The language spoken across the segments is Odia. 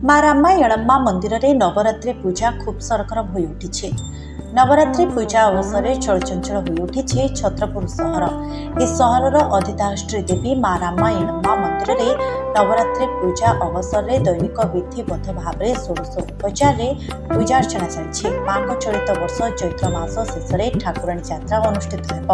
ମା ରାମାୟଣମ୍ମା ମନ୍ଦିରରେ ନବରାତ୍ରି ପୂଜା ଖୁବ୍ ସରଗରମ ହୋଇ ଉଠିଛି। ନବରାତ୍ରି ପୂଜା ଅବସରରେ ଚଳଚଞ୍ଚଳ ହୋଇ ଉଠିଛି ଛତ୍ରପୁର ସହର। ଏ ସହରର ଅଧିଷ୍ଠାତ୍ରୀ ଦେବୀ ମା ରାମାୟଣମ୍ମା ମନ୍ଦିରରେ ନବରାତ୍ରି ପୂଜା ଅବସରରେ ଦୈନିକ ବିଧିବଦ୍ଧ ଭାବରେ ଷୋଡ଼ଶ ଉପଚାରରେ ପୂଜାର୍ଚ୍ଚନା ଚାଲିଛି। ମାଙ୍କ ଚଳିତ ବର୍ଷ ଚୈତ୍ର ମାସ ଶେଷରେ ଠାକୁରାଣୀ ଯାତ୍ରା ଅନୁଷ୍ଠିତ ହେବ।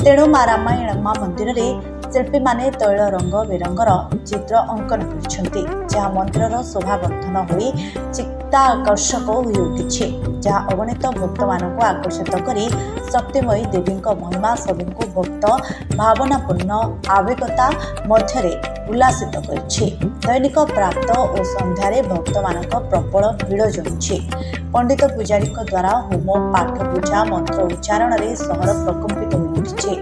ତେଣୁ ମା ରାମାୟଣମ୍ମା ମନ୍ଦିରରେ ଶିଳ୍ପୀମାନେ ତୈଳ ରଙ୍ଗ ବେରଙ୍ଗର ଚିତ୍ର ଅଙ୍କନ କରିଛନ୍ତି, ଯାହା ମନ୍ଦିରର ଶୋଭାବର୍ଦ୍ଧନ ହୋଇ ଚିତ୍ତାକର୍ଷକ ହୋଇ ଉଠିଛି, ଯାହା ଅଗଣିତ ଭକ୍ତମାନଙ୍କୁ ଆକର୍ଷିତ କରି ଶକ୍ତିମୟୀ ଦେବୀଙ୍କ ମହିମା ସବୁଙ୍କୁ ଭକ୍ତ ଭାବନାପୂର୍ଣ୍ଣ ଆବେଗତା ମଧ୍ୟରେ ଉଲ୍ଲାସିତ କରିଛି। ଦୈନିକ ପ୍ରାପ୍ତ ଓ ସନ୍ଧ୍ୟାରେ ଭକ୍ତମାନଙ୍କ ପ୍ରବଳ ଭିଡ଼ ଜମୁଛି। ପଣ୍ଡିତ ପୂଜାରୀଙ୍କ ଦ୍ୱାରା ହୋମ ପାଠ ପୂଜା ମନ୍ତ୍ର ଉଚ୍ଚାରଣରେ ସହର ପ୍ରକମ୍ପିତ ହୋଇ ଉଠିଛି।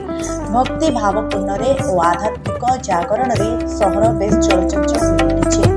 ଭକ୍ତି ଭାବପୂର୍ଣ୍ଣରେ ଓ ଆଧ୍ୟାତ୍ମିକ ଜାଗରଣରେ ସହର ବେଶ୍ ଚଳଚଞ୍ଚଳ ହୋଇ ଉଠିଛି।